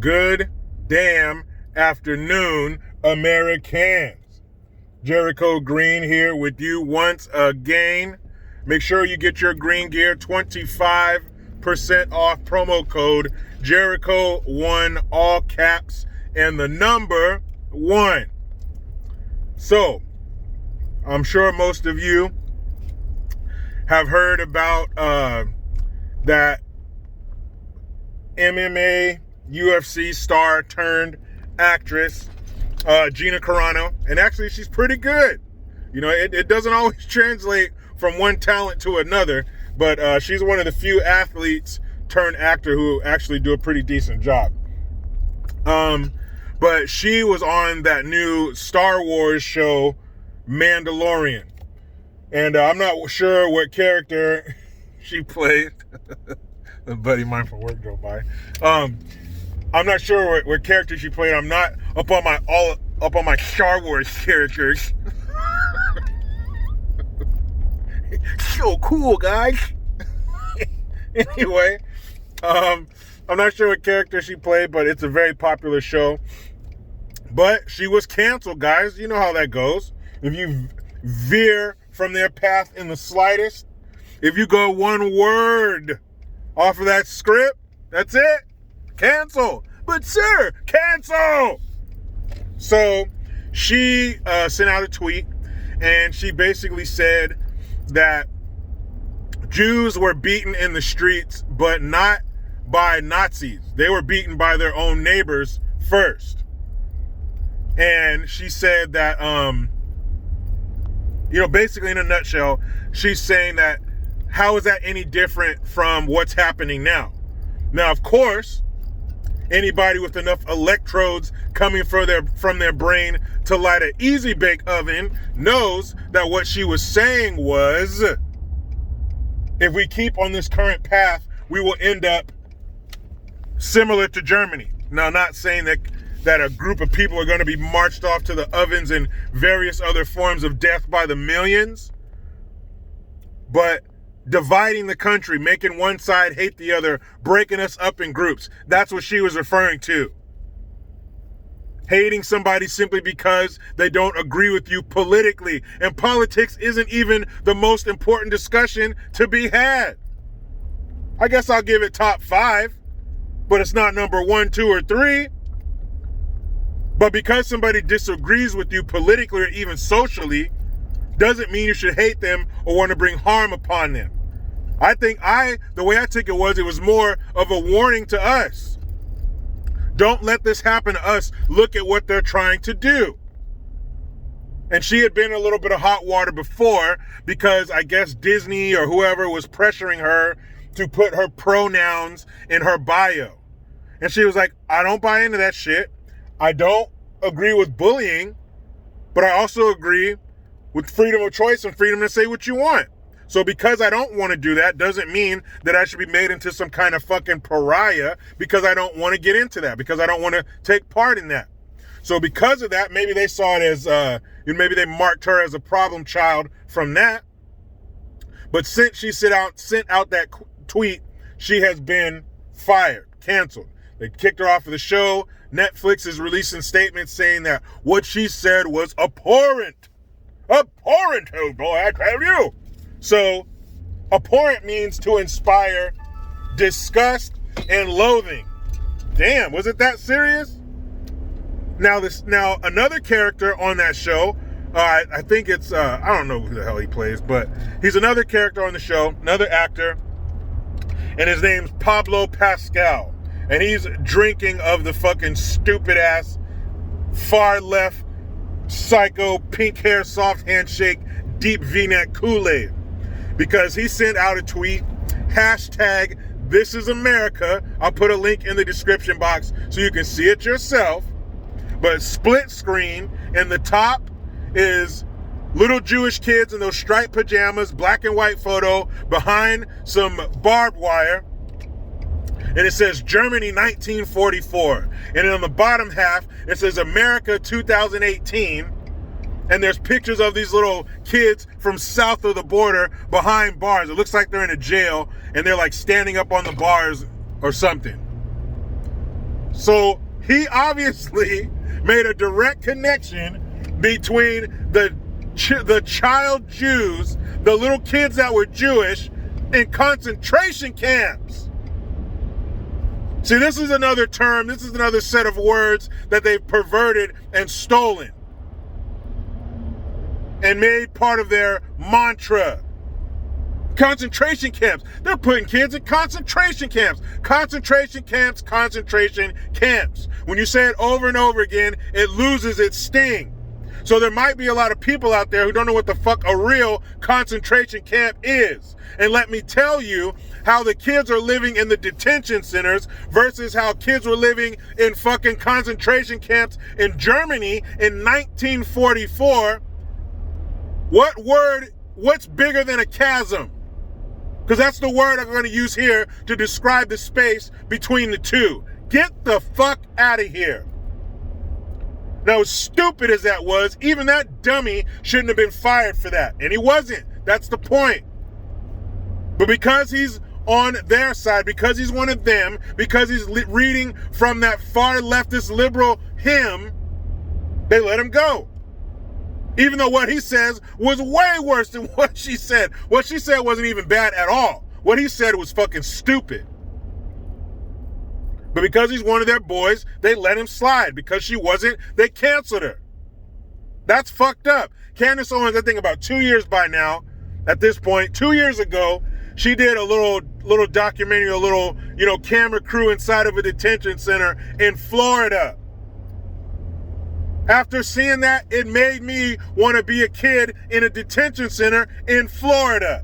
Good damn afternoon, Americans. Jericho Green here with you once again. Make sure you get your green gear 25% off, promo code Jericho1, all caps, and the number 1. So, I'm sure most of you have heard about that MMA UFC star turned actress, Gina Carano. And actually, she's pretty good. You know, it doesn't always translate from one talent to another, but she's one of the few athletes turned actor who actually do a pretty decent job. But she was on that new Star Wars show, Mandalorian. And I'm not sure what character she played. A buddy of mine from work drove by. I'm not sure what character she played. I'm not up on my Star Wars characters. So cool, guys. Anyway, I'm not sure what character she played, but it's a very popular show. But she was canceled, guys. You know how that goes. If you veer from their path in the slightest, if you go one word off of that script, that's it. Cancel. But sir, cancel. So she sent out a tweet, and she basically said that Jews were beaten in the streets, but not by Nazis. They were beaten by their own neighbors first. And she said that, basically in a nutshell, she's saying that how is that any different from what's happening now? Now, of course, anybody with enough electrodes coming from their brain to light an easy bake oven knows that what she was saying was, if we keep on this current path, we will end up similar to Germany. Now, not saying that a group of people are going to be marched off to the ovens and various other forms of death by the millions, but dividing the country, making one side hate the other, breaking us up in groups. That's what she was referring to. Hating somebody simply because they don't agree with you politically. And politics isn't even the most important discussion to be had. I guess I'll give it top 5, but it's not number 1, 2, or 3. But because somebody disagrees with you politically or even socially, doesn't mean you should hate them or want to bring harm upon them. The way I took it was more of a warning to us. Don't let this happen to us. Look at what they're trying to do. And she had been in a little bit of hot water before because I guess Disney or whoever was pressuring her to put her pronouns in her bio. And she was like, I don't buy into that shit. I don't agree with bullying, but I also agree with freedom of choice and freedom to say what you want. So because I don't want to do that doesn't mean that I should be made into some kind of fucking pariah because I don't want to get into that, because I don't want to take part in that. So because of that, maybe they saw it as, maybe they marked her as a problem child from that. But since she sent out that tweet, she has been fired, canceled. They kicked her off of the show. Netflix is releasing statements saying that what she said was abhorrent. Abhorrent, oh boy, I tell you. So, abhorrent means to inspire disgust and loathing. Damn, was it that serious? Now another character on that show, I think it's, I don't know who the hell he plays, but he's another character on the show, another actor, and his name's Pablo Pascal. And he's drinking of the fucking stupid ass, far left, psycho, pink hair, soft handshake, deep V-neck Kool-Aid. Because he sent out a tweet, hashtag This Is America. I'll put a link in the description box so you can see it yourself. But split screen, and the top is little Jewish kids in those striped pajamas, black and white photo behind some barbed wire. And it says Germany 1944. And then on the bottom half, it says America 2018. And there's pictures of these little kids from south of the border behind bars. It looks like they're in a jail and they're like standing up on the bars or something. So he obviously made a direct connection between the child Jews, the little kids that were Jewish, in concentration camps. See, this is another term, this is another set of words that they've perverted and stolen and made part of their mantra. Concentration camps. They're putting kids in concentration camps. Concentration camps, concentration camps. When you say it over and over again, it loses its sting. So there might be a lot of people out there who don't know what the fuck a real concentration camp is. And let me tell you how the kids are living in the detention centers versus how kids were living in fucking concentration camps in Germany in 1944. What's bigger than a chasm? Because that's the word I'm going to use here to describe the space between the two. Get the fuck out of here. Now, as stupid as that was, even that dummy shouldn't have been fired for that. And he wasn't. That's the point. But because he's on their side, because he's one of them, because he's reading from that far leftist liberal hymn, they let him go. Even though what he says was way worse than what she said. What she said wasn't even bad at all. What he said was fucking stupid. But because he's one of their boys, they let him slide. Because she wasn't, they canceled her. That's fucked up. Candace Owens, I think about 2 years by now, at this point, 2 years ago, she did a little documentary, a little, camera crew inside of a detention center in Florida. After seeing that, it made me want to be a kid in a detention center in Florida.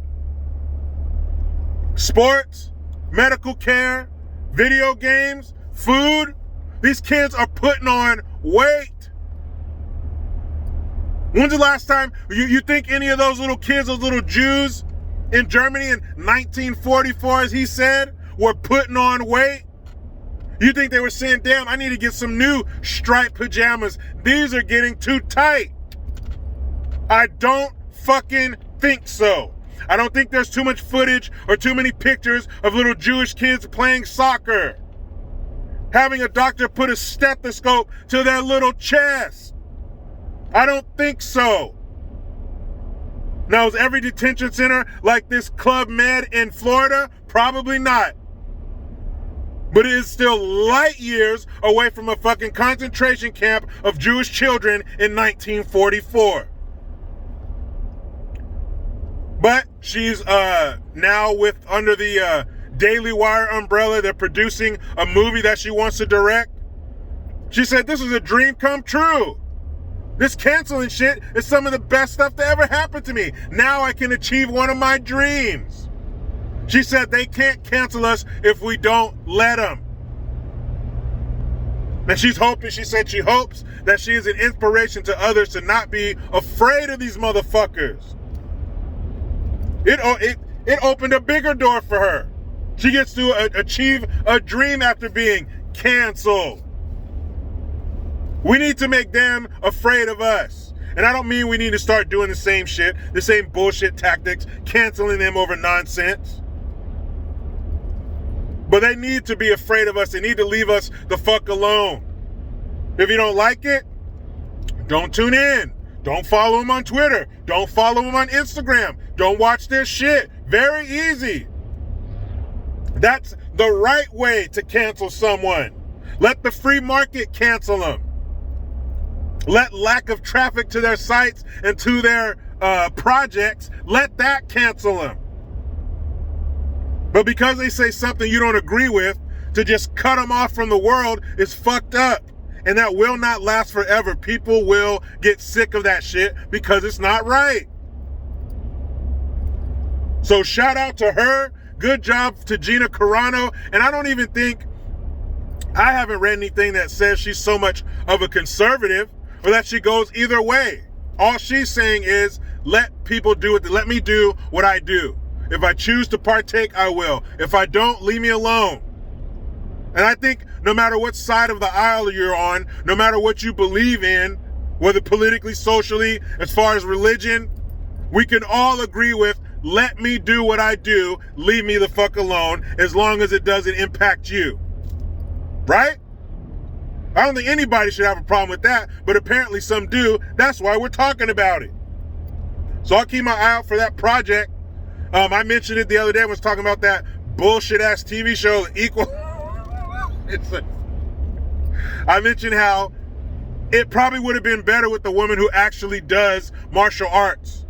Sports, medical care, video games, food. These kids are putting on weight. When's the last time you think any of those little kids, those little Jews in Germany in 1944, as he said, were putting on weight? You think they were saying, damn, I need to get some new striped pajamas. These are getting too tight. I don't fucking think so. I don't think there's too much footage or too many pictures of little Jewish kids playing soccer. Having a doctor put a stethoscope to their little chest. I don't think so. Now, is every detention center like this Club Med in Florida? Probably not. But it is still light years away from a fucking concentration camp of Jewish children in 1944. But she's now under the Daily Wire umbrella. They're producing a movie that she wants to direct. She said, this is a dream come true. This canceling shit is some of the best stuff that ever happened to me. Now I can achieve one of my dreams. She said they can't cancel us if we don't let them. And she said she hopes that she is an inspiration to others to not be afraid of these motherfuckers. It opened a bigger door for her. She gets to achieve a dream after being canceled. We need to make them afraid of us. And I don't mean we need to start doing the same shit, the same bullshit tactics, canceling them over nonsense. But they need to be afraid of us. They need to leave us the fuck alone. If you don't like it, don't tune in. Don't follow them on Twitter. Don't follow them on Instagram. Don't watch their shit. Very easy. That's the right way to cancel someone. Let the free market cancel them. Let lack of traffic to their sites and to their projects, let that cancel them. But because they say something you don't agree with, to just cut them off from the world is fucked up. And that will not last forever. People will get sick of that shit because it's not right. So shout out to her. Good job to Gina Carano. And I don't even think, I haven't read anything that says she's so much of a conservative or that she goes either way. All she's saying is, let people do it. Let me do what I do. If I choose to partake, I will. If I don't, leave me alone. And I think no matter what side of the aisle you're on, no matter what you believe in, whether politically, socially, as far as religion, we can all agree with, let me do what I do, leave me the fuck alone, as long as it doesn't impact you. Right? I don't think anybody should have a problem with that, but apparently some do. That's why we're talking about it. So I'll keep my eye out for that project. I mentioned it the other day. I was talking about that bullshit-ass TV show, Equal. I mentioned how it probably would have been better with the woman who actually does martial arts,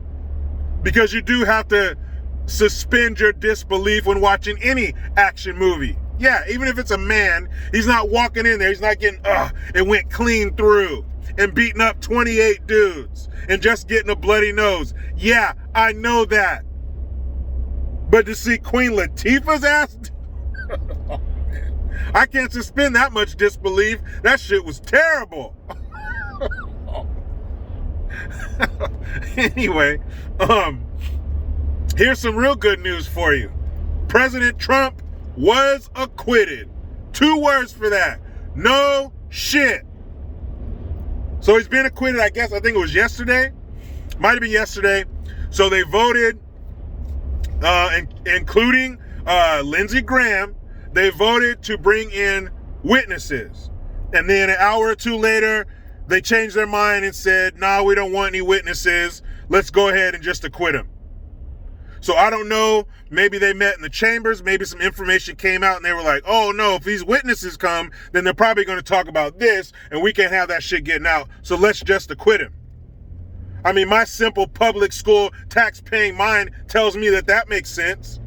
because you do have to suspend your disbelief when watching any action movie. Yeah, even if it's a man, he's not walking in there. He's not getting, it went clean through and beating up 28 dudes and just getting a bloody nose. Yeah, I know that. But to see Queen Latifah's ass, oh, man. I can't suspend that much disbelief. That shit was terrible. Anyway, here's some real good news for you. President Trump was acquitted. 2 words for that. No shit. So he's been acquitted, I think it was yesterday. Might have been yesterday. So they voted, including Lindsey Graham, they voted to bring in witnesses. And then an hour or 2 later, they changed their mind and said, nah, we don't want any witnesses. Let's go ahead and just acquit him. So I don't know, maybe they met in the chambers, maybe some information came out and they were like, oh no, if these witnesses come, then they're probably going to talk about this and we can't have that shit getting out. So let's just acquit him. I mean, my simple public school tax-paying mind tells me that that makes sense.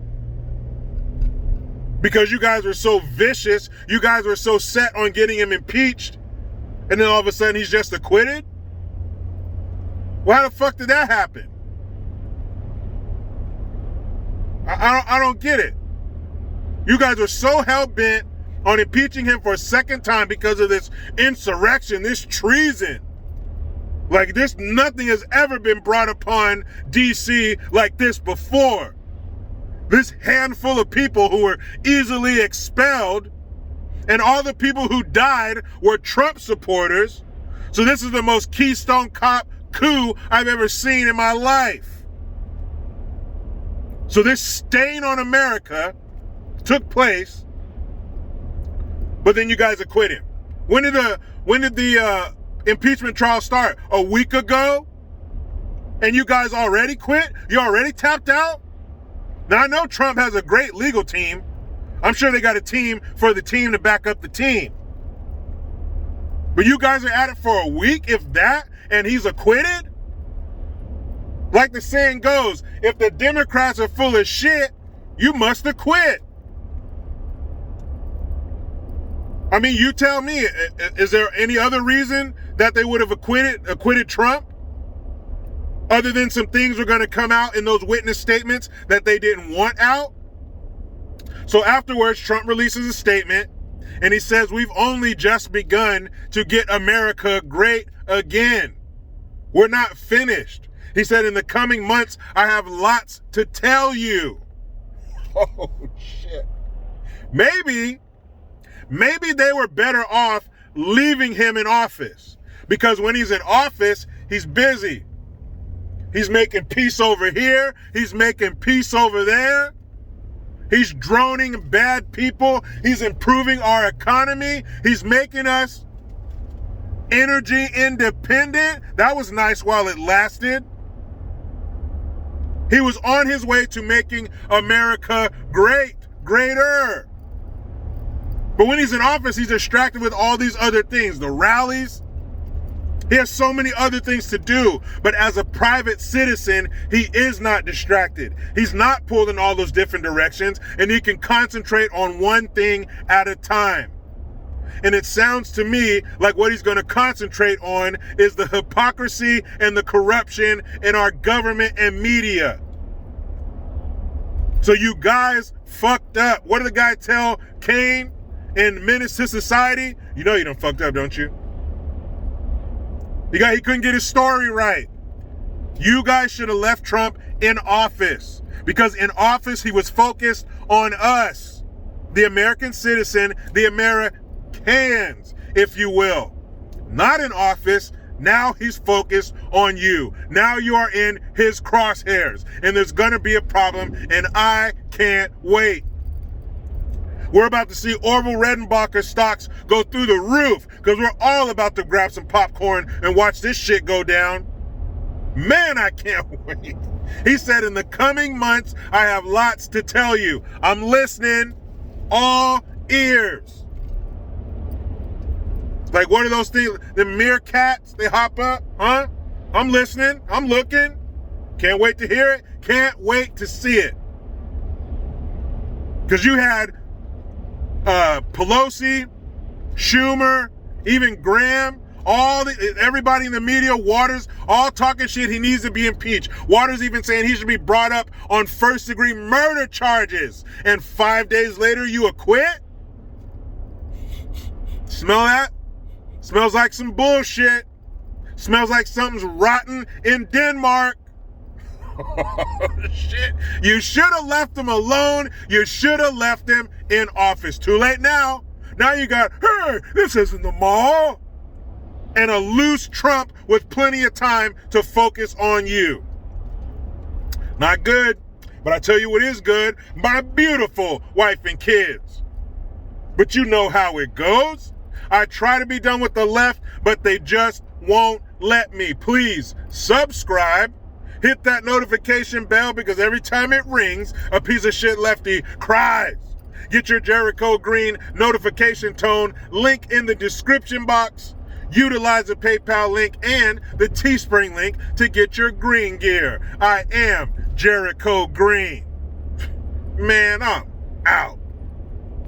Because you guys were so vicious, you guys were so set on getting him impeached, and then all of a sudden he's just acquitted? Well, how the fuck did that happen? I don't get it. You guys are so hell-bent on impeaching him for a second time because of this insurrection, this treason. Like this, nothing has ever been brought upon DC like this before. This handful of people who were easily expelled, and all the people who died were Trump supporters. So this is the most Keystone Cop coup I've ever seen in my life. So this stain on America took place, but then you guys acquit him. When did the impeachment trial start? A week ago? And you guys already quit? You already tapped out? Now I know Trump has a great legal team. I'm sure they got a team for the team to back up the team. But you guys are at it for a week, if that, and he's acquitted? Like the saying goes, if the Democrats are full of shit, you must acquit. I mean, you tell me, is there any other reason that they would have acquitted Trump? Other than some things were going to come out in those witness statements that they didn't want out? So afterwards, Trump releases a statement and he says, we've only just begun to get America great again. We're not finished. He said, in the coming months, I have lots to tell you. Oh, shit. Maybe they were better off leaving him in office, because when he's in office, he's busy. He's making peace over here. He's making peace over there. He's droning bad people. He's improving our economy. He's making us energy independent. That was nice while it lasted. He was on his way to making America greater. But when he's in office, he's distracted with all these other things, the rallies. He has so many other things to do. But as a private citizen, he is not distracted. He's not pulled in all those different directions, and he can concentrate on one thing at a time. And it sounds to me like what he's going to concentrate on is the hypocrisy and the corruption in our government and media. So you guys fucked up. What did the guy tell Kane in Menace to Society? You know you done fucked up, don't you? He couldn't get his story right. You guys should have left Trump in office, because in office he was focused on us, the American citizen, the Americans, if you will. Not in office. Now he's focused on you. Now you are in his crosshairs, and there's gonna be a problem, and I can't wait. We're about to see Orville Redenbacher stocks go through the roof because we're all about to grab some popcorn and watch this shit go down. Man, I can't wait. He said, in the coming months, I have lots to tell you. I'm listening, all ears. Like, what are those things? The meerkats, they hop up, huh? I'm listening, I'm looking. Can't wait to hear it. Can't wait to see it. Because you had Pelosi, Schumer, even Graham, everybody in the media, Waters, all talking shit. He needs to be impeached. Waters even saying he should be brought up on first-degree murder charges. And 5 days later, you acquit? Smell that? Smells like some bullshit. Smells like something's rotten in Denmark. Shit. You should have left him alone. You should have left him in office. Too late now. Now you got, hey, this isn't the mall. And a loose Trump with plenty of time to focus on you. Not good. But I tell you what is good. My beautiful wife and kids. But you know how it goes. I try to be done with the left, but they just won't let me. Please subscribe. Hit that notification bell because every time it rings, a piece of shit lefty cries. Get your Jericho Green notification tone link in the description box. Utilize the PayPal link and the Teespring link to get your green gear. I am Jericho Green. Man, I'm out.